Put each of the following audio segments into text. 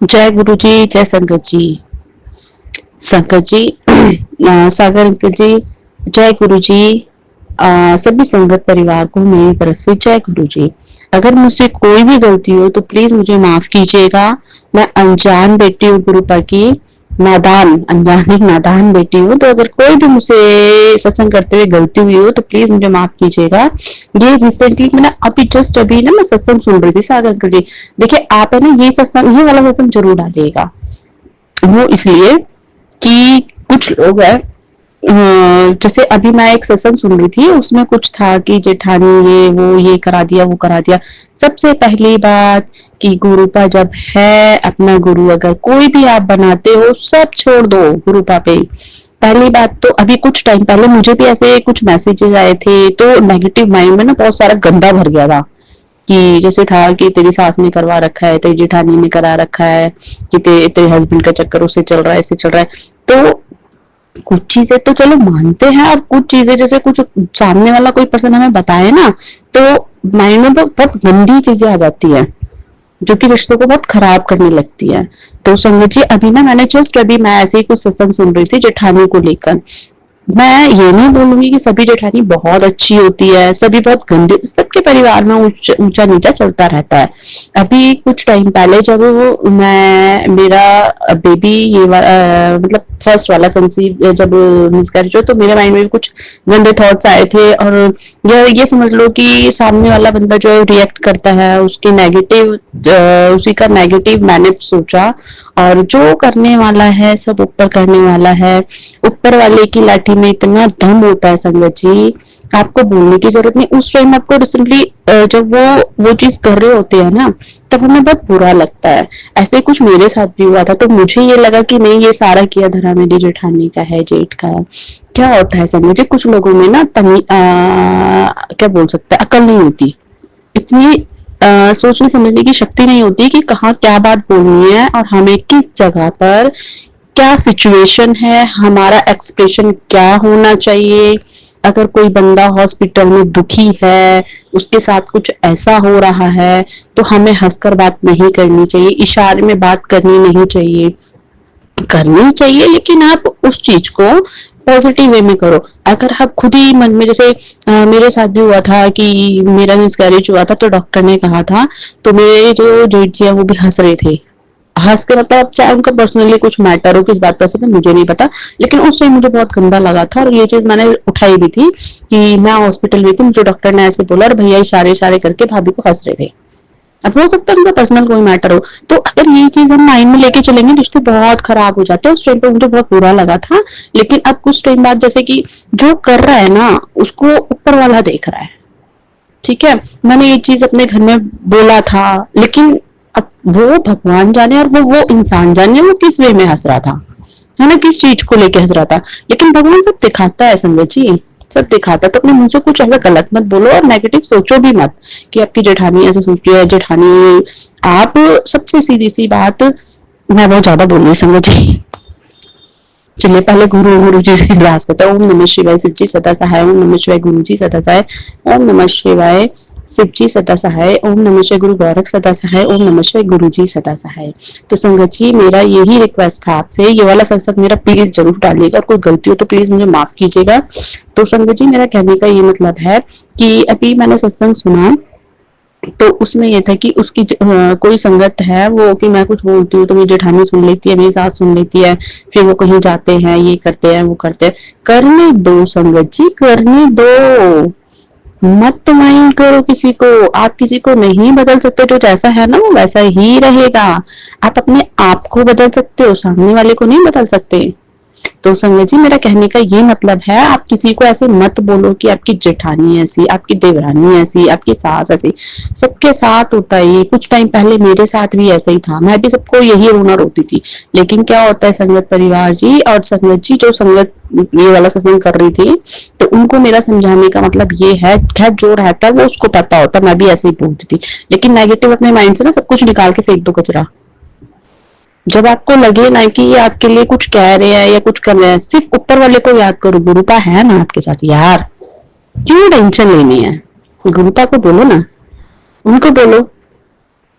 जय गुरु जी, जय संगत जी। संगत जी सागर अंकल जी, जय गुरु जी। सभी संगत परिवार को मेरी तरफ से जय गुरु जी। अगर मुझसे कोई भी गलती हो तो प्लीज मुझे माफ कीजिएगा। मैं अनजान बेटी हूँ गुरुपा की, नादान, अनजान एक नादान बेटी हूँ। तो अगर कोई भी मुझसे सत्संग करते हुए गलती हुई हो तो प्लीज मुझे माफ कीजिएगा। ये रिसेंटली मैंने अभी ना मैं सत्संग सुन रही थी सागर अंकल जी। देखिए आप है ना, ये वाला सत्संग जरूर डालिएगा। वो इसलिए कि कुछ लोग हैं, जैसे अभी मैं एक सत्संग सुन रही थी, उसमें कुछ था कि जेठानी ये करा दिया, वो करा दिया। सबसे पहली बात कि गुरुपा जब है, अपना गुरु अगर कोई भी आप बनाते हो, सब छोड़ दो गुरुपा पे। पहली बात तो अभी कुछ टाइम पहले मुझे भी ऐसे कुछ मैसेजेस आए थे, तो नेगेटिव माइंड में ना बहुत सारा गंदा भर गया था। कि जैसे था कि तेरी सास ने करवा रखा है, तेरी जेठानी ने करा रखा है, कि तेरे हस्बैंड का चक्कर उसे चल रहा है, ऐसे चल रहा है। तो कुछ चीजें तो चलो मानते हैं, और कुछ चीजें जैसे कुछ सामने वाला कोई पर्सन हमें बताए ना, तो माइंड में तो बहुत गंदी चीजें आ जाती है, जो कि रिश्तों को बहुत खराब करने लगती है। तो संगत जी अभी ना मैं ऐसे ही कुछ सत्संग सुन रही थी जेठानी को लेकर। मैं ये नहीं बोलूंगी कि सभी जेठानी बहुत अच्छी होती है, सभी बहुत गंदी, सबके परिवार में ऊंचा नीचा चलता रहता है। अभी कुछ टाइम पहले जब वो मैं मेरा बेबी मतलब फर्स्ट वाला कंसीव जब मिसकैरेज हो, तो मेरे माइंड में भी कुछ गंदे थॉट्स आए थे। और ये समझ लो कि सामने वाला बंदा जो रिएक्ट करता है उसकी नेगेटिव, उसी का नेगेटिव मैंने सोचा। और जो करने वाला है सब ऊपर करने वाला है। ऊपर वाले की लाठी में इतना दम होता है संगत जी, आपको बोलने की जरूरत नहीं। उस टाइम आपको रिसेंटली जब वो चीज कर रहे होते हैं ना, तब हमें बहुत बुरा लगता है। ऐसे कुछ मेरे साथ भी हुआ था, तो मुझे ये लगा कि नहीं, ये सारा किया धरा मेरी जेठानी का है, जेठ का है। क्या होता है समझे, कुछ लोगों में ना क्या बोल सकते हैं, अकल नहीं होती इतनी, सोचने समझने की शक्ति नहीं होती कि कहाँ क्या बात बोलनी है, और हमें किस जगह पर क्या सिचुएशन है, हमारा एक्सप्रेशन क्या होना चाहिए। अगर कोई बंदा हॉस्पिटल में दुखी है, उसके साथ कुछ ऐसा हो रहा है, तो हमें हंसकर बात नहीं करनी चाहिए, इशारे में बात करनी नहीं चाहिए। करनी चाहिए लेकिन आप उस चीज को पॉजिटिव वे में करो। अगर आप खुद ही मन में, जैसे मेरे साथ भी हुआ था कि मेरा मिसकैरेज हुआ था, तो डॉक्टर ने कहा था, तो मेरे जो जेठ जी है वो भी हंस रहे थे। हंस के मतलब चाहे उनका पर्सनली कुछ मैटर हो, किस बात पर से मुझे नहीं पता, लेकिन उस टाइम मुझे बहुत गंदा लगा था। और ये चीज मैंने उठाई भी थी कि मैं हॉस्पिटल में थी, मुझे डॉक्टर ने ऐसे बोला, और भैया इशारे इशारे करके भाभी को हंस रहे थे। अब हो सकता है उनका पर्सनल कोई मैटर हो। तो अगर ये चीज हम माइंड में लेके चलेंगे, रिश्ते बहुत खराब हो जाते हैं। उस टाइम पे मुझे बहुत बुरा लगा था, लेकिन अब कुछ टाइम बाद जैसे कि जो कर रहा है ना, उसको ऊपर वाला देख रहा है। ठीक है, मैंने ये चीज अपने घर में बोला था, लेकिन अब वो भगवान जाने और वो इंसान जाने वो किस वे में हंस रहा था, है ना, किस चीज को लेके हंस रहा था। लेकिन भगवान सब दिखाता है संगत जी, सब दिखाता है। तो अपने मुंह से कुछ ऐसा गलत मत बोलो, और नेगेटिव सोचो भी मत कि आपकी जेठानी ऐसे सोच रही है, जेठानी आप। सबसे सीधी सी बात, मैं बहुत ज्यादा बोल रही हूँ संगत जी, चलिए पहले गुरु गुरु जी से क्लास करते हैं। ओम नमः शिवाय, शिव जी सदा सहाय। ओम नमः शिवाय, गुरु जी सदा सहाय। ओम नमः शिवाय, शिव जी सदा सहाय। ओम नमः शिवाय, गुरु गोरख सदा सहाय। ओम नमः शिवाय, गुरु जी सदा सहाय। तो संगत जी मेरा यही रिक्वेस्ट था आपसे, ये वाला सत्संग मेरा प्लीज जरूर डालिएगा, और कोई गलती हो तो प्लीज मुझे माफ कीजिएगा। तो संगत जी मेरा कहने का ये मतलब है कि अभी मैंने सत्संग सुना, तो उसमें ये था कि उसकी कोई संगत है वो, कि मैं कुछ बोलती हूँ तो मेरी जेठानी सुन लेती है, मेरी सास सुन लेती है, फिर वो कहीं जाते हैं, ये करते हैं, वो करते हैं। करने दो संगत जी, करने दो, मत माइंड करो किसी को। आप किसी को नहीं बदल सकते, जो जैसा है ना वो वैसा ही रहेगा। आप अपने आप को बदल सकते हो, सामने वाले को नहीं बदल सकते। तो संगत जी मेरा कहने का ये मतलब है, आप किसी को ऐसे मत बोलो कि आपकी जेठानी ऐसी, आपकी देवरानी ऐसी, आपकी सास ऐसी। सबके साथ होता है ये, कुछ टाइम पहले मेरे साथ भी ऐसा ही था, मैं भी सबको यही रोना रोती थी। लेकिन क्या होता है संगत परिवार जी और संगत जी, जो संगत ये वाला सत्संग कर रही थी, तो उनको मेरा समझाने का मतलब ये है, खैर जो रहता है वो उसको पता होता है, मैं भी ऐसे ही बोलती थी। लेकिन नेगेटिव अपने माइंड से ना सब कुछ निकाल के फेंक दो कचरा। जब आपको लगे ना कि ये आपके लिए कुछ कह रहे हैं या कुछ कर रहे हैं, सिर्फ ऊपर वाले को याद करो, गुरुपा है ना आपके साथ यार, क्यों टेंशन लेनी है। गुरुपा को बोलो ना, उनको बोलो,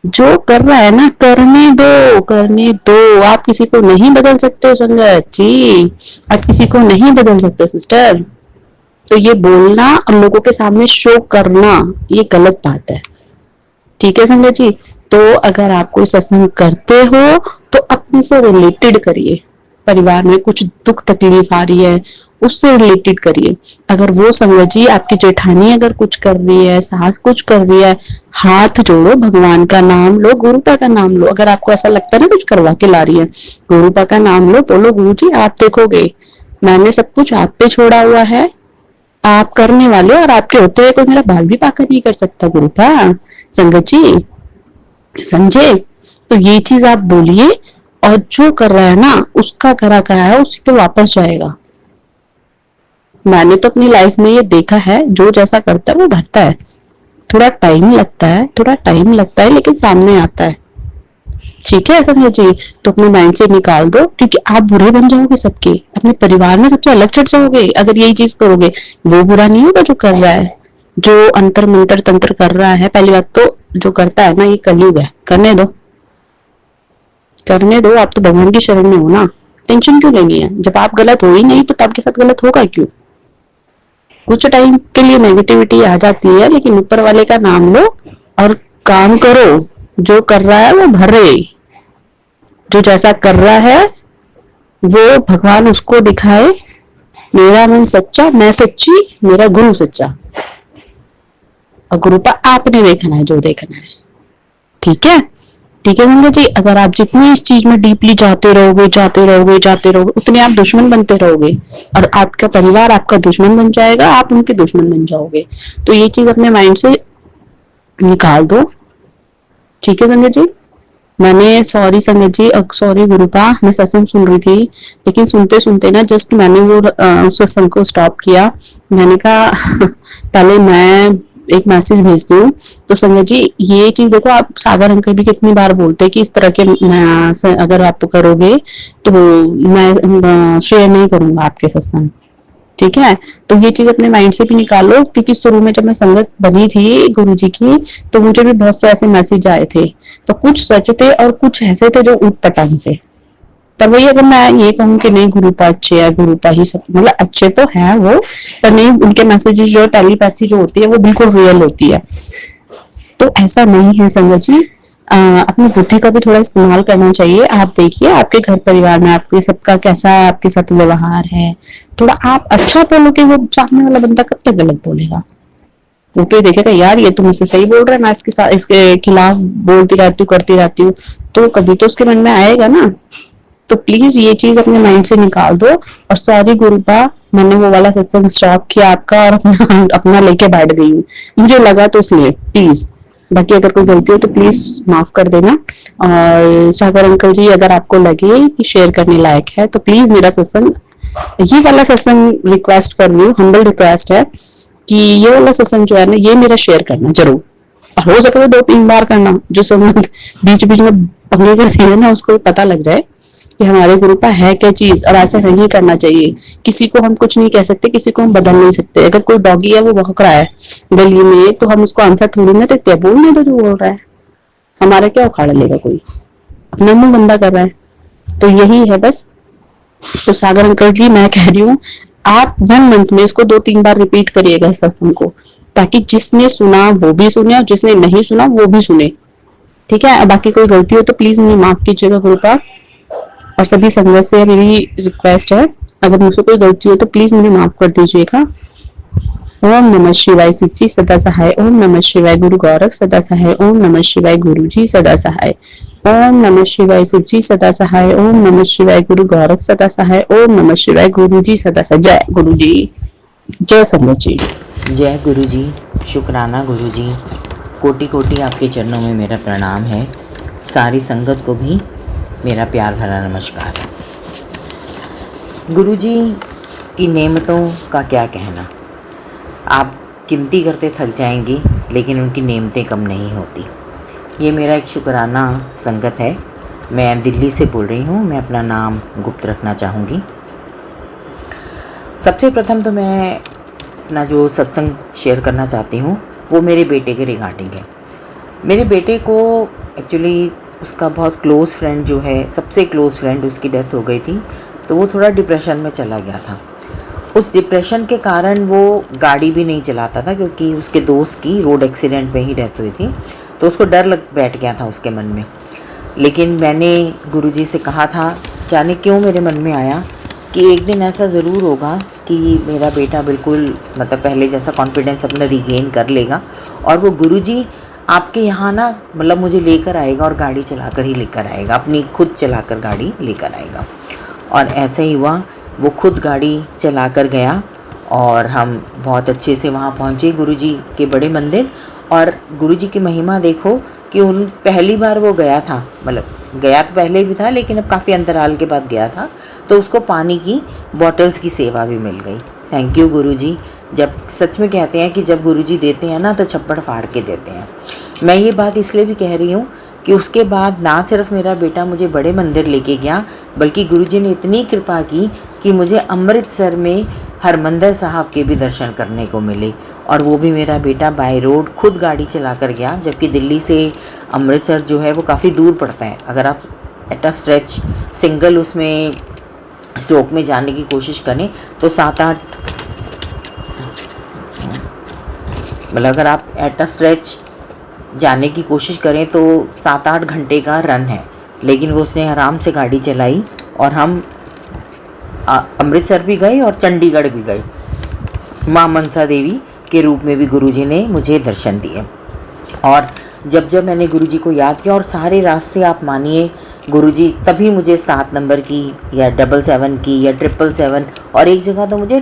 जो कर रहा है ना, करने दो, करने दो। आप किसी को नहीं बदल सकते हो संगत जी, आप किसी को नहीं बदल सकते हो सिस्टर। तो ये बोलना और लोगों के सामने शो करना, ये गलत बात है। ठीक है संगत जी। तो अगर आप कोई सत्संग करते हो तो अपने से रिलेटेड करिए। परिवार में कुछ दुख तकलीफ आ रही है, उससे रिलेटेड करिए। अगर वो संगत जी आपकी जेठानी अगर कुछ कर रही है, सास कुछ कर रही है, हाथ जोड़ो, भगवान का नाम लो, गुरुपा का नाम लो। अगर आपको ऐसा लगता है ना कुछ करवा के ला रही है, गुरुपा का नाम लो, बोलो गुरु जी आप देखोगे, मैंने सब कुछ आप पे छोड़ा हुआ है, आप करने वाले हो, और आपके होते हुए कोई मेरा बाल भी पाकर नहीं कर सकता गुरुपा। संगत जी समझे? तो ये चीज आप बोलिए, और जो कर रहा है ना उसका करा करा है उसी पे वापस जाएगा। मैंने तो अपनी लाइफ में ये देखा है, जो जैसा करता है वो भरता है। थोड़ा टाइम लगता है, थोड़ा टाइम लगता है, लेकिन सामने आता है। ठीक है समझ जी। तो अपने माइंड से निकाल दो, क्योंकि आप बुरे बन जाओगे सबके, अपने परिवार में सबसे अलग चढ़ जाओगे अगर यही चीज करोगे। वो बुरा नहीं होगा जो कर रहा है, जो अंतर मंत्र तंत्र कर रहा है। पहली बात तो जो करता है ना, ये कलयुग है, करने दो, करने दो। आप तो भगवान की शरण में हो ना, टेंशन क्यों लेनी है? जब आप गलत हो ही नहीं तो आपके साथ गलत होगा क्यों? कुछ टाइम के लिए नेगेटिविटी आ जाती है, लेकिन ऊपर वाले का नाम लो और काम करो। जो कर रहा है वो भरे, जो जैसा कर रहा है वो भगवान उसको दिखाए। मेरा मन सच्चा, मैं सच्ची, मेरा गुरु सच्चा, और गुरु पर आपने देखना है जो देखना है। ठीक है? ठीक है गंगा जी। अगर आप जितनी इस चीज में डीपली जाते रहोगे, जाते रहोगे, जाते रहोगे, उतने आप दुश्मन बनते रहोगे, और आपका परिवार आपका दुश्मन बन जाएगा, आप उनके दुश्मन बन जाओगे। तो ये चीज अपने माइंड से निकाल दो। ठीक है संगत जी। मैंने, सॉरी संगत जी, सॉरी गुरुपा, मैं सत्संग सुन रही थी, लेकिन सुनते सुनते ना जस्ट मैंने वो सत्संग को स्टॉप किया। मैंने कहा पहले मैं एक मैसेज भेज दूं। तो संगत जी ये चीज देखो, आप सागर अंकल भी कितनी बार बोलते हैं कि इस तरह के अगर आप करोगे तो मैं शेयर नहीं करूंगा आपके सत्संग। ठीक है? तो ये चीज अपने माइंड से भी निकालो, क्योंकि शुरू में जब मैं संगत बनी थी गुरु जी की, तो मुझे भी बहुत से ऐसे मैसेज आए थे। तो कुछ सच थे और कुछ ऐसे थे जो उठ पटांग से। पर वही, अगर मैं ये कहूँ कि नहीं गुरुपा अच्छे है, गुरुपा ही सब, मतलब अच्छे तो है वो, पर नहीं, उनके मैसेजेस जो टेलीपैथी जो होती है वो बिल्कुल रियल होती है। तो ऐसा नहीं है संगत जी। अपनी बुद्धि का भी थोड़ा इस्तेमाल करना चाहिए। आप देखिए आपके घर परिवार में आपके सबका कैसा आपके साथ व्यवहार है। थोड़ा आप अच्छा बोलोगे, वो सामने वाला बंदा कब तक गलत बोलेगा? वो तो देखेगा यार ये तो मुझसे सही बोल रहा है, मैं इसके साथ इसके खिलाफ बोलती रहती हूँ, करती रहती हूँ, तो कभी तो उसके मन में आएगा ना। तो प्लीज ये चीज अपने माइंड से निकाल दो। और सॉरी गुरुपा, मैंने वो वाला सत्संग स्टॉप किया आपका और अपना अपना लेके बैठ गई हूँ, मुझे लगा तो इसलिए। प्लीज, बाकी अगर कोई गलती हो तो प्लीज माफ कर देना। और सागर अंकल जी अगर आपको लगे कि शेयर करने लायक है तो प्लीज मेरा सत्संग, ये वाला सत्संग रिक्वेस्ट कर रही हूँ, हम्बल रिक्वेस्ट है कि ये वाला सत्संग जो है ना ये मेरा शेयर करना जरूर। हो सके तो 2-3 बार करना, जो सब बीच बीच में पंगे करती है ना उसको पता लग जाए कि हमारे गुरु का है क्या चीज, और ऐसा नहीं करना चाहिए। किसी को हम कुछ नहीं कह सकते, किसी को हम बदल नहीं सकते। अगर कोई डॉगी है वो भौंक रहा है गली में, तो हम उसको आंसर थोड़ी ना देते, बोलने दो जो बोल रहा है, हमारा क्या उखाड़ लेगा कोई, अपना मुंह गंदा कर रहा है। तो यही है बस। तो सागर अंकल जी मैं कह रही हूँ, आप 1 मंथ में इसको 2-3 बार रिपीट करिएगा इस सत्संग को, ताकि जिसने सुना वो भी सुने और जिसने नहीं सुना वो भी सुने। ठीक है? बाकी कोई गलती हो तो प्लीज मुझे माफ कीजिएगा गुरुपा। और सभी संगत से मेरी रिक्वेस्ट है, अगर मुझसे कोई गलती हो तो प्लीज मुझे माफ कर दीजिएगा। ओम नमः शिवाय सिद्धि सदा सहाय, ओम नमः शिवाय गुरु गौरख सदा सहाय, ओम नमः शिवाय गुरु जी सदा सहाय, ओम नमः शिवाय शिवजी सदा सहाय, ओम नमः शिवाय गुरु गौरख सदा सहाय, ओम नमः शिवाय गुरु जी सदा सहाय। जय गुरु जी, जय संगत जी। जय गुरु जी, शुक्राना गुरु जी, कोटि कोटि आपके चरणों में मेरा प्रणाम है। सारी संगत को भी मेरा प्यार भरा नमस्कार। गुरु जी की नेमतों का क्या कहना, आप गिनती करते थक जाएंगी लेकिन उनकी नेमतें कम नहीं होती। ये मेरा एक शुक्राना संगत है। मैं दिल्ली से बोल रही हूँ, मैं अपना नाम गुप्त रखना चाहूँगी। सबसे प्रथम तो मैं अपना जो सत्संग शेयर करना चाहती हूँ वो मेरे बेटे के रिगार्डिंग है। मेरे बेटे को एक्चुअली उसका बहुत क्लोज़ फ्रेंड जो है, सबसे क्लोज़ फ्रेंड, उसकी डेथ हो गई थी, तो वो थोड़ा डिप्रेशन में चला गया था। उस डिप्रेशन के कारण वो गाड़ी भी नहीं चलाता था, क्योंकि उसके दोस्त की रोड एक्सीडेंट में ही डेथ हुई थी, तो उसको डर लग बैठ गया था उसके मन में। लेकिन मैंने गुरुजी से कहा था, जाने क्यों मेरे मन में आया कि एक दिन ऐसा ज़रूर होगा कि मेरा बेटा बिल्कुल मतलब पहले जैसा कॉन्फिडेंस अपना रिगेन कर लेगा, और वो गुरुजी आपके यहाँ ना मतलब मुझे लेकर आएगा, और गाड़ी चलाकर ही लेकर आएगा, अपनी खुद चलाकर गाड़ी लेकर आएगा। और ऐसा ही हुआ, वो खुद गाड़ी चला कर गया, और हम बहुत अच्छे से वहाँ पहुँचे गुरुजी के बड़े मंदिर। और गुरुजी की महिमा देखो कि उन पहली बार वो गया था, मतलब गया तो पहले भी था, लेकिन अब काफ़ी अंतराल के बाद गया था, तो उसको पानी की बॉटल्स की सेवा भी मिल गई। थैंक यू गुरुजी। जब सच में कहते हैं कि जब गुरुजी देते हैं ना तो छप्पड़ फाड़ के देते हैं। मैं ये बात इसलिए भी कह रही हूँ कि उसके बाद ना सिर्फ मेरा बेटा मुझे बड़े मंदिर लेके गया, बल्कि गुरुजी ने इतनी कृपा की कि मुझे अमृतसर में हरमंदिर साहब के भी दर्शन करने को मिले, और वो भी मेरा बेटा बाय रोड खुद गाड़ी चला कर गया। जबकि दिल्ली से अमृतसर जो है वो काफ़ी दूर पड़ता है। अगर आप एट अ स्ट्रेच सिंगल उसमें स्ट्रोक में जाने की कोशिश करें तो 7-8 मतलब अगर आप एट अ स्ट्रेच जाने की कोशिश करें तो 7-8 घंटे का रन है। लेकिन वो उसने आराम से गाड़ी चलाई, और हम अमृतसर भी गए और चंडीगढ़ भी गए। माँ मनसा देवी के रूप में भी गुरुजी ने मुझे दर्शन दिए। और जब जब मैंने गुरुजी को याद किया, और सारे रास्ते आप मानिए गुरुजी तभी मुझे 7 नंबर की या 777 की या 777, और एक जगह तो मुझे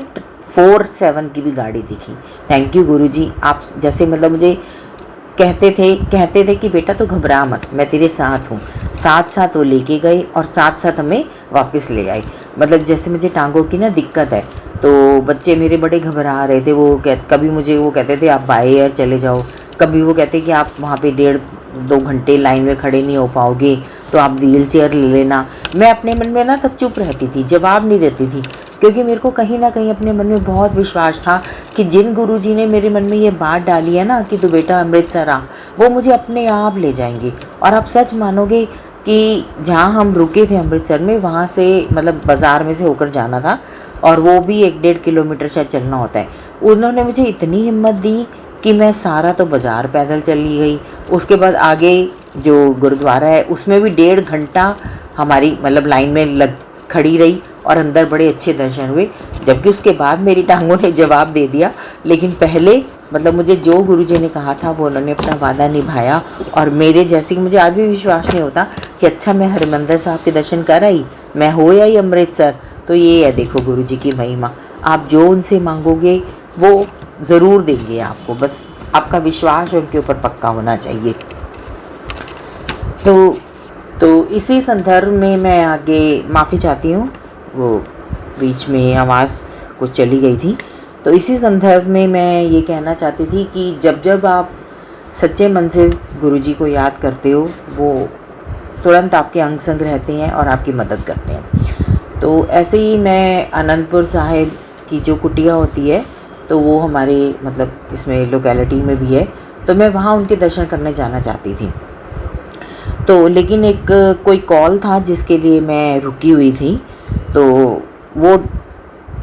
47 की भी गाड़ी दिखी। थैंक यू गुरुजी। आप जैसे मतलब मुझे कहते थे कि बेटा तो घबरा मत, मैं तेरे साथ हूँ। साथ साथ वो लेके गए और साथ साथ हमें वापस ले आए। मतलब जैसे मुझे टांगों की ना दिक्कत है, तो बच्चे मेरे बड़े घबरा रहे थे। कभी मुझे वो कहते थे आप बाय एयर चले जाओ, कभी वो कहते कि आप वहाँ पे 1.5-2 घंटे लाइन में खड़े नहीं हो पाओगे, तो आप व्हील चेयर ले लेना। मैं अपने मन में ना तब चुप रहती थी, जवाब नहीं देती थी, क्योंकि मेरे को कहीं ना कहीं अपने मन में बहुत विश्वास था कि जिन गुरुजी ने मेरे मन में ये बात डाली है ना कि तू बेटा अमृतसर आ, वो मुझे अपने आप ले जाएंगे। और आप सच मानोगे कि जहाँ हम रुके थे अमृतसर में, वहाँ से मतलब बाज़ार में से होकर जाना था, और वो भी 1-1.5 किलोमीटर शायद चलना होता है। उन्होंने मुझे इतनी हिम्मत दी कि मैं सारा तो बाज़ार पैदल चली गई। उसके बाद आगे जो गुरुद्वारा है उसमें भी 1.5 घंटा हमारी मतलब लाइन में लग खड़ी रही, और अंदर बड़े अच्छे दर्शन हुए। जबकि उसके बाद मेरी टांगों ने जवाब दे दिया, लेकिन पहले मतलब मुझे जो गुरुजी ने कहा था वो उन्होंने अपना वादा निभाया। और मेरे जैसे कि मुझे आज भी विश्वास नहीं होता कि अच्छा मैं हरमंदिर साहब के दर्शन कर आई, मैं हो या ही अमृतसर। तो ये है देखो गुरुजी की महिमा, आप जो उनसे मांगोगे वो ज़रूर देंगे आपको, बस आपका विश्वास उनके ऊपर पक्का होना चाहिए। तो इसी संदर्भ में मैं आगे माफ़ी चाहती हूँ, वो बीच में आवाज़ कुछ चली गई थी। तो इसी संदर्भ में मैं ये कहना चाहती थी कि जब जब आप सच्चे मन से गुरुजी को याद करते हो, वो तुरंत आपके अंग संग रहते हैं और आपकी मदद करते हैं। तो ऐसे ही मैं आनंदपुर साहिब की जो कुटिया होती है, तो वो हमारे मतलब इसमें लोकेलिटी में भी है, तो मैं वहाँ उनके दर्शन करने जाना चाहती थी। तो लेकिन एक कोई कॉल था जिसके लिए मैं रुकी हुई थी, तो वो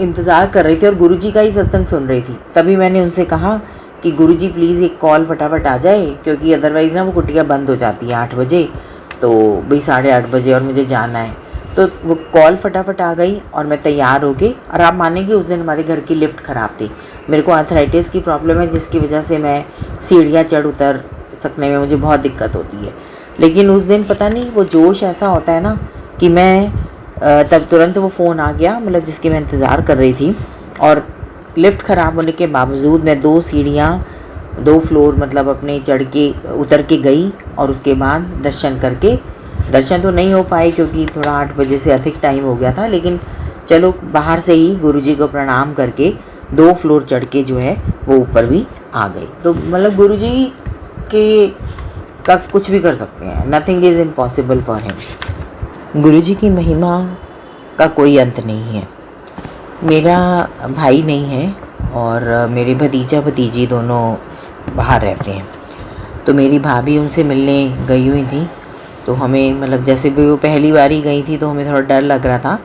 इंतज़ार कर रही थी और गुरुजी का ही सत्संग सुन रही थी। तभी मैंने उनसे कहा कि गुरुजी प्लीज़ एक कॉल फटाफट आ जाए, क्योंकि अदरवाइज़ ना वो कुटिया बंद हो जाती है 8 बजे, तो भाई 8:30 बजे और मुझे जाना है। तो वो कॉल फटाफट आ गई और मैं तैयार हो गई। और आप मानेंगे उस दिन हमारे घर की लिफ्ट ख़राब थी। मेरे को आर्थराइटिस की प्रॉब्लम है, जिसकी वजह से मैं सीढ़ियाँ चढ़ उतर सकने में मुझे बहुत दिक्कत होती है। लेकिन उस दिन पता नहीं वो जोश ऐसा होता है ना कि मैं तब तुरंत वो फ़ोन आ गया, मतलब जिसकी मैं इंतज़ार कर रही थी। और लिफ्ट ख़राब होने के बावजूद मैं 2 सीढ़ियाँ 2 फ्लोर मतलब अपने चढ़ के उतर के गई, और उसके बाद दर्शन करके, दर्शन तो नहीं हो पाए क्योंकि थोड़ा 8 बजे से अधिक टाइम हो गया था, लेकिन चलो बाहर से ही गुरुजी को प्रणाम करके 2 फ्लोर चढ़ के जो है वो ऊपर भी आ गई। तो मतलब गुरुजी के का कुछ भी कर सकते हैं, nothing is impossible for him. गुरुजी की महिमा का कोई अंत नहीं है। मेरा भाई नहीं है और मेरे भतीजा भतीजी दोनों बाहर रहते हैं, तो मेरी भाभी उनसे मिलने गई हुई थी। तो हमें मतलब जैसे भी वो पहली बार ही गई थी तो हमें थोड़ा डर लग रहा था,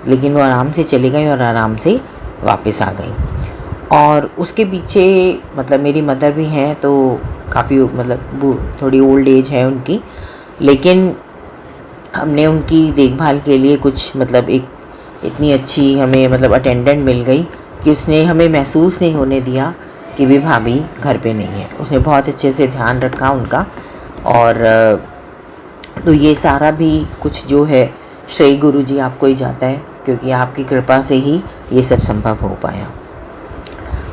लेकिन वो आराम से चली गई और आराम से वापस आ गई। और उसके पीछे मतलब मेरी मदर भी हैं, तो काफ़ी मतलब थोड़ी ओल्ड एज है उनकी, लेकिन हमने उनकी देखभाल के लिए कुछ मतलब एक इतनी अच्छी हमें मतलब अटेंडेंट मिल गई कि उसने हमें महसूस नहीं होने दिया कि भी भाभी घर पे नहीं है। उसने बहुत अच्छे से ध्यान रखा उनका। और तो ये सारा भी कुछ जो है श्रेय गुरु जी आपको ही जाता है, क्योंकि आपकी कृपा से ही ये सब संभव हो पाया।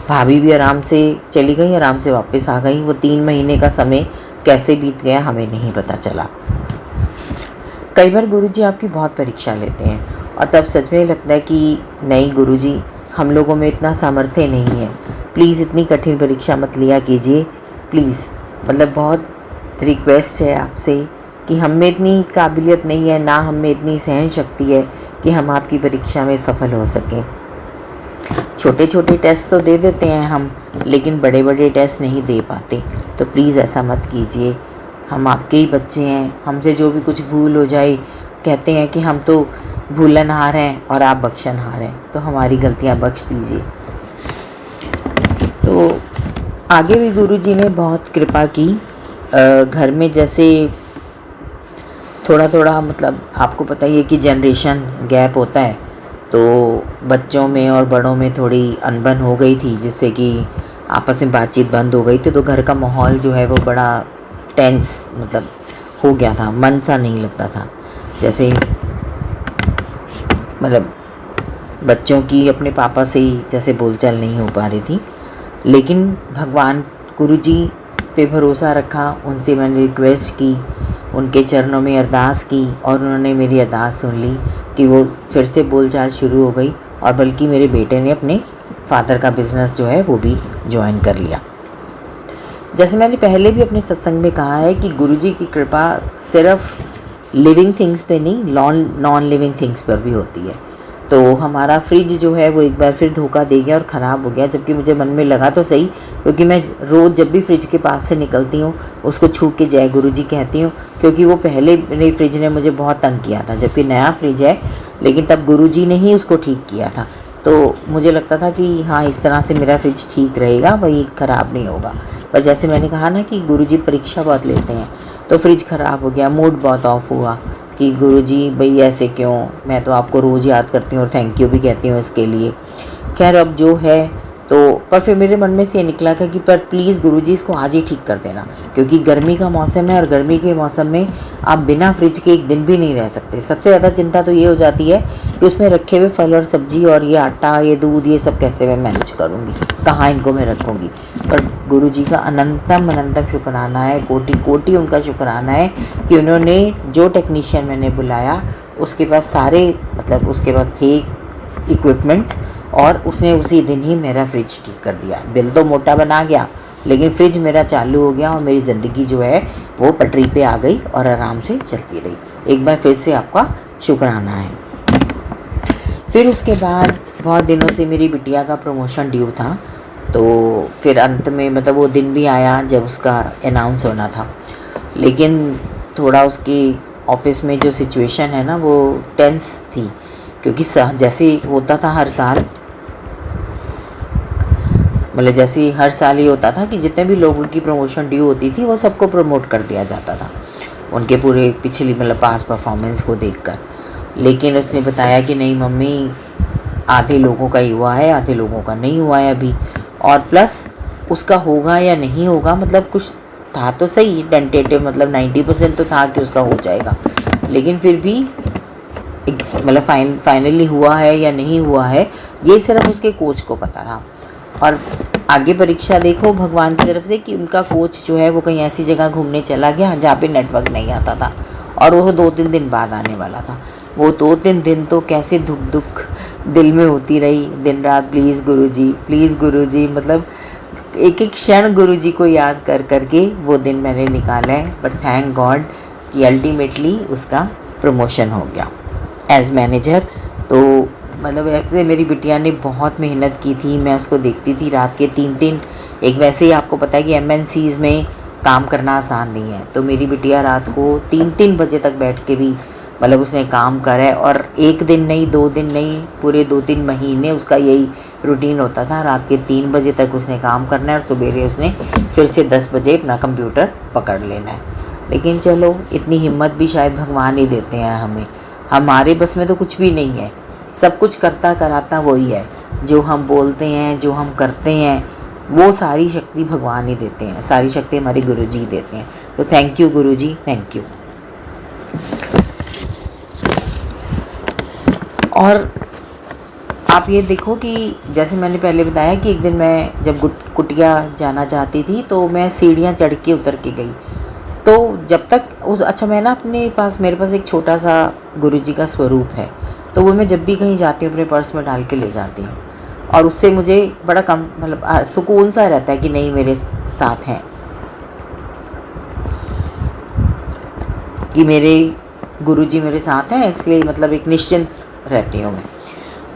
भाभी भी आराम से चली गई, आराम से वापस आ गई। वो 3 महीने का समय कैसे बीत गया हमें नहीं पता चला। कई बार गुरुजी आपकी बहुत परीक्षा लेते हैं और तब सच में लगता है कि नहीं गुरुजी, हम लोगों में इतना सामर्थ्य नहीं है, प्लीज़ इतनी कठिन परीक्षा मत लिया कीजिए प्लीज़। मतलब बहुत रिक्वेस्ट है आपसे कि हम में इतनी काबिलियत नहीं है, ना हम में इतनी सहन शक्ति है कि हम आपकी परीक्षा में सफल हो सकें। छोटे छोटे टेस्ट तो दे देते हैं हम, लेकिन बड़े बड़े टेस्ट नहीं दे पाते। तो प्लीज़ ऐसा मत कीजिए, हम आपके ही बच्चे हैं, हमसे जो भी कुछ भूल हो जाए, कहते हैं कि हम तो भूलनहार हैं और आप बख्शनहार हैं, तो हमारी गलतियां बख्श दीजिए। तो आगे भी गुरुजी ने बहुत कृपा की। घर में जैसे थोड़ा थोड़ा मतलब आपको पता ही है कि जनरेशन गैप होता है, तो बच्चों में और बड़ों में थोड़ी अनबन हो गई थी, जिससे कि आपस में बातचीत बंद हो गई थी। तो घर का माहौल जो है वो बड़ा टेंस मतलब हो गया था, मन सा नहीं लगता था। जैसे मतलब बच्चों की अपने पापा से ही जैसे बोलचाल नहीं हो पा रही थी। लेकिन भगवान गुरुजी पे भरोसा रखा, उनसे मैंने रिक्वेस्ट की, उनके चरणों में अरदास की और उन्होंने मेरी अरदास सुन ली कि वो फिर से बोलचाल शुरू हो गई। और बल्कि मेरे बेटे ने अपने फादर का बिज़नेस जो है वो भी ज्वाइन कर लिया। जैसे मैंने पहले भी अपने सत्संग में कहा है कि गुरुजी की कृपा सिर्फ लिविंग थिंग्स पे नहीं, नॉन लिविंग थिंग्स पर भी होती है। तो हमारा फ्रिज जो है वो एक बार फिर धोखा दे गया और ख़राब हो गया, जबकि मुझे मन में लगा तो सही, क्योंकि मैं रोज़ जब भी फ्रिज के पास से निकलती हूँ उसको छू के जय गुरुजी कहती हूँ, क्योंकि वो पहले मेरे फ्रिज ने मुझे बहुत तंग किया था, जबकि नया फ्रिज है, लेकिन तब गुरुजी ने ही उसको ठीक किया था। तो मुझे लगता था कि हाँ, इस तरह से मेरा फ्रिज ठीक रहेगा, वही ख़राब नहीं होगा। पर जैसे मैंने कहा ना कि गुरुजी परीक्षा बहुत लेते हैं, तो फ्रिज ख़राब हो गया, मूड बहुत ऑफ हुआ कि गुरुजी भाई ऐसे क्यों, मैं तो आपको रोज़ याद करती हूँ और थैंक यू भी कहती हूँ इसके लिए। खैर अब जो है तो पर फिर मेरे मन में से ये निकला था कि पर प्लीज़ गुरुजी इसको आज ही ठीक कर देना, क्योंकि गर्मी का मौसम है और गर्मी के मौसम में आप बिना फ्रिज के एक दिन भी नहीं रह सकते। सबसे ज़्यादा चिंता तो ये हो जाती है कि उसमें रखे हुए फल और सब्जी और ये आटा, ये दूध, ये सब कैसे मैं मैनेज करूँगी, कहाँ इनको मैं रखूँगी। पर गुरुजी का अनंतम शुक्राना है, कोटि कोटि उनका शुक्राना है कि उन्होंने जो टेक्नीशियन मैंने बुलाया उसके पास सारे मतलब उसके पास थे इक्विपमेंट्स, और उसने उसी दिन ही मेरा फ्रिज ठीक कर दिया। बिल तो मोटा बना गया, लेकिन फ्रिज मेरा चालू हो गया और मेरी ज़िंदगी जो है वो पटरी पे आ गई और आराम से चलती रही। एक बार फिर से आपका शुक्राना है। फिर उसके बाद बहुत दिनों से मेरी बिटिया का प्रमोशन ड्यू था, तो फिर अंत में मतलब वो दिन भी आया जब उसका अनाउंस होना था, लेकिन थोड़ा उसकी ऑफिस में जो सिचुएशन है ना वो टेंस थी, क्योंकि जैसे होता था हर साल, मतलब जैसे हर साल ये होता था कि जितने भी लोगों की प्रमोशन ड्यू होती थी वो सबको प्रमोट कर दिया जाता था उनके पूरे पिछली मतलब पास परफॉर्मेंस को देखकर। लेकिन उसने बताया कि नहीं मम्मी, आधे लोगों का ही हुआ है, आधे लोगों का नहीं हुआ है अभी, और प्लस उसका होगा या नहीं होगा मतलब कुछ था तो सही टेंटेटिव, मतलब 90% तो था कि उसका हो जाएगा, लेकिन फिर भी मतलब फाइनली हुआ है या नहीं हुआ है ये सिर्फ उसके कोच को पता था। और आगे परीक्षा देखो भगवान की तरफ से कि उनका कोच जो है वो कहीं ऐसी जगह घूमने चला गया जहाँ पे नेटवर्क नहीं आता था, और वो 2-3 दिन बाद आने वाला था। वो 2-3 दिन तो कैसे दुख दिल में होती रही, दिन रात प्लीज़ गुरुजी, मतलब एक एक क्षण गुरुजी को याद कर करके वो दिन मैंने निकाला है। बट थैंक गॉड कि अल्टीमेटली उसका प्रमोशन हो गया एज़ मैनेजर। तो मतलब ऐसे मेरी बिटिया ने बहुत मेहनत की थी, मैं उसको देखती थी रात के 3-3, एक वैसे ही आपको पता है कि MNCs में काम करना आसान नहीं है। तो मेरी बिटिया रात को 3-3 बजे तक बैठ के भी मतलब उसने काम करा है, और एक दिन नहीं, 2 दिन नहीं, पूरे 2-3 महीने उसका यही रूटीन होता था। रात के 3 बजे तक उसने काम करना है और सवेरे उसने फिर से 10 बजे अपना कंप्यूटर पकड़ लेना है। लेकिन चलो, इतनी हिम्मत भी शायद भगवान ही देते हैं हमें। हमारे बस में तो कुछ भी नहीं है, सब कुछ करता कराता वही है। जो हम बोलते हैं, जो हम करते हैं, वो सारी शक्ति भगवान ही देते हैं, सारी शक्ति हमारे गुरुजी देते हैं। तो thank you Guruji, thank you. और आप ये देखो कि जैसे मैंने पहले बताया कि एक दिन मैं जब कुटिया जाना चाहती थी तो मैं सीढ़ियाँ चढ़ के उतर के गई। तो जब तक मैं ना मेरे पास एक छोटा सा गुरुजी का स्वरूप है, तो वो मैं जब भी कहीं जाती हूँ अपने पर्स में डाल के ले जाती हूँ, और उससे मुझे बड़ा कम मतलब सुकून सा रहता है कि नहीं, मेरे साथ हैं, कि मेरे गुरुजी मेरे साथ हैं, इसलिए मतलब एक निश्चिंत रहती हूँ मैं।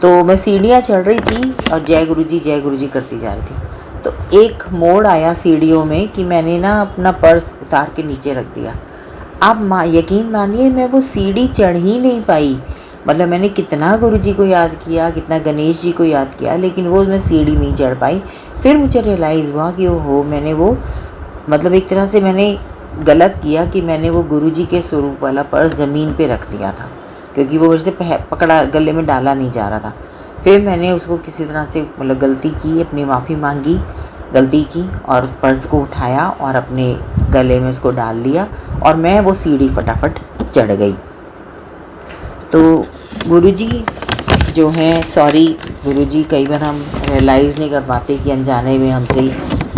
तो मैं सीढ़ियाँ चढ़ रही थी और जय गुरुजी करती जा रही थी। तो एक मोड़ आया सीढ़ियों में कि मैंने ना अपना पर्स उतार के नीचे रख दिया। आप यकीन मानिए, मैं वो सीढ़ी चढ़ ही नहीं पाई। मतलब मैंने कितना गुरुजी को याद किया, कितना गणेश जी को याद किया, लेकिन वो मैं सीढ़ी नहीं चढ़ पाई। फिर मुझे रियलाइज़ हुआ कि ओहो, मैंने वो मतलब एक तरह से मैंने गलत किया कि मैंने वो गुरुजी के स्वरूप वाला पर्स ज़मीन पे रख दिया था, क्योंकि वो वैसे पकड़ा, गले में डाला नहीं जा रहा था। फिर मैंने उसको किसी तरह से मतलब गलती की, अपनी माफ़ी मांगी, गलती की, और पर्स को उठाया और अपने गले में उसको डाल लिया, और मैं वो सीढ़ी फटाफट चढ़ गई। तो गुरुजी जो हैं, सॉरी गुरुजी, कई बार हम रियलाइज़ नहीं कर पाते कि अनजाने में हमसे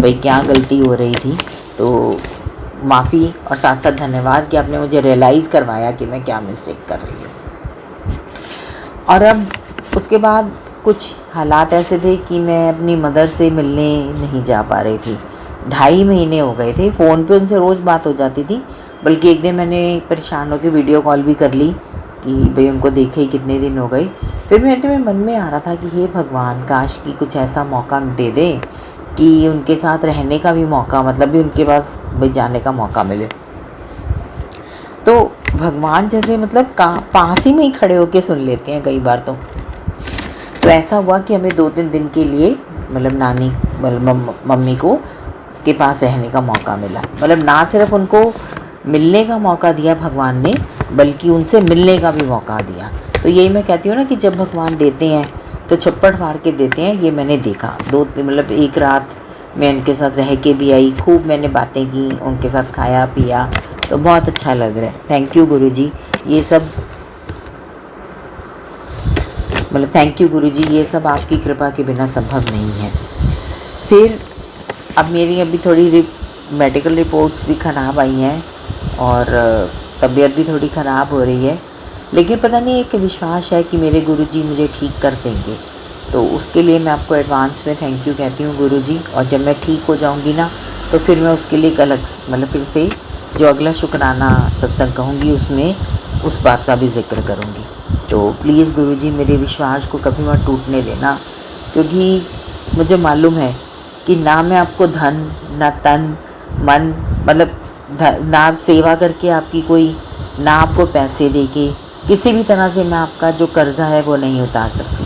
भाई क्या गलती हो रही थी। तो माफ़ी, और साथ साथ धन्यवाद कि आपने मुझे रियलाइज़ करवाया कि मैं क्या मिस्टेक कर रही हूँ। और अब उसके बाद कुछ हालात ऐसे थे कि मैं अपनी मदर से मिलने नहीं जा पा रही थी। 2.5 महीने हो गए थे। फ़ोन पे उनसे रोज़ बात हो जाती थी, बल्कि एक दिन मैंने परेशान होकर वीडियो कॉल भी कर ली कि भाई उनको देखे ही कितने दिन हो गए। फिर मेरे मन में आ रहा था कि हे भगवान, काश कि कुछ ऐसा मौका दे दे कि उनके साथ रहने का भी मौका, मतलब भी उनके पास भाई जाने का मौका मिले। तो भगवान जैसे मतलब पास ही में ही खड़े होके सुन लेते हैं कई बार। तो ऐसा हुआ कि हमें 2-3 दिन के लिए मतलब नानी मतलब मम्मी को के पास रहने का मौका मिला। मतलब ना सिर्फ उनको मिलने का मौका दिया भगवान ने, बल्कि उनसे मिलने का भी मौका दिया। तो यही मैं कहती हूँ ना कि जब भगवान देते हैं तो छप्पड़ फाड़ के देते हैं। ये मैंने देखा। मतलब एक रात मैं उनके साथ रह के भी आई, खूब मैंने बातें की, उनके साथ खाया पिया, तो बहुत अच्छा लग रहा है। थैंक यू गुरुजी, ये सब मतलब थैंक यू गुरुजी, ये सब आपकी कृपा के बिना संभव नहीं है। फिर अब मेरी अभी थोड़ी मेडिकल रिपोर्ट्स भी ख़राब आई हैं और तबीयत भी थोड़ी ख़राब हो रही है, लेकिन पता नहीं, एक विश्वास है कि मेरे गुरुजी मुझे ठीक कर देंगे। तो उसके लिए मैं आपको एडवांस में थैंक यू कहती हूँ गुरुजी। और जब मैं ठीक हो जाऊँगी ना, तो फिर मैं उसके लिए एक अलग मतलब फिर से जो अगला शुक्राना सत्संग कहूँगी उसमें उस बात का भी जिक्र करूँगी। तो प्लीज़ गुरुजी, मेरे विश्वास को कभी मत टूटने देना, क्योंकि मुझे मालूम है कि ना मैं आपको धन, ना तन मन, मतलब ना सेवा करके आपकी कोई, ना आपको पैसे देके किसी भी तरह से मैं आपका जो कर्जा है वो नहीं उतार सकती।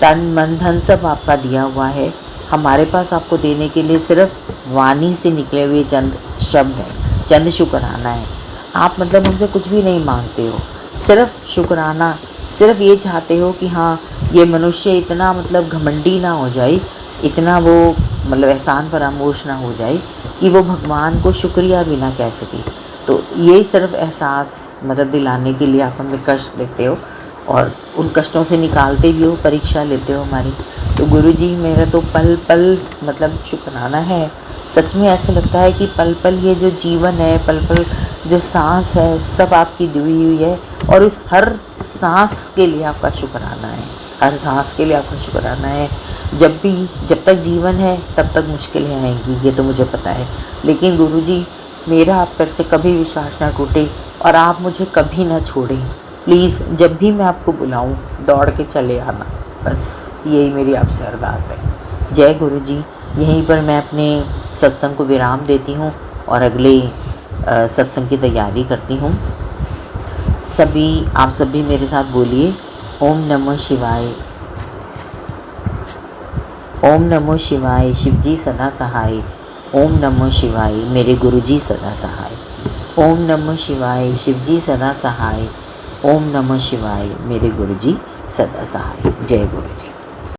तन मन धन सब आपका दिया हुआ है। हमारे पास आपको देने के लिए सिर्फ वाणी से निकले हुए चंद शब्द हैं, चंद शुक्राना है। आप मतलब हमसे कुछ भी नहीं मांगते हो, सिर्फ शुक्राना, सिर्फ ये चाहते हो कि हाँ, ये मनुष्य इतना मतलब घमंडी ना हो जाए, इतना वो मतलब एहसान फरामोश ना हो जाए कि वो भगवान को शुक्रिया भी ना कह सके। तो ये सिर्फ एहसास मतलब दिलाने के लिए आप हमें कष्ट देते हो और उन कष्टों से निकालते भी हो, परीक्षा लेते हो हमारी। तो गुरुजी, मेरा तो पल पल मतलब शुक्राना है। सच में ऐसा लगता है कि पल पल ये जो जीवन है, पल पल जो सांस है, सब आपकी दी हुई है, और उस हर सांस के लिए आपका शुक्राना है, हर सांस के लिए आपका शुक्राना है। जब तक जीवन है तब तक मुश्किलें आएंगी, ये तो मुझे पता है, लेकिन गुरुजी, मेरा आप पर से कभी विश्वास ना टूटे और आप मुझे कभी ना छोड़ें। प्लीज़, जब भी मैं आपको बुलाऊं दौड़ के चले आना, बस यही मेरी आपसे अरदास है। जय गुरुजी। यहीं पर मैं अपने सत्संग को विराम देती हूँ। और अगले सत्संग की तैयारी करती हूँ। आप सभी मेरे साथ बोलिए, ओम नमः शिवाय। ओम नमः शिवाय, शिवजी सदा सहाय। ओम नमः शिवाय, मेरे गुरुजी सदा सहाय। ओम नमः शिवाय, शिवजी सदा सहाय। ओम नमः शिवाय, मेरे गुरुजी सदा सहाय। जय गुरुजी।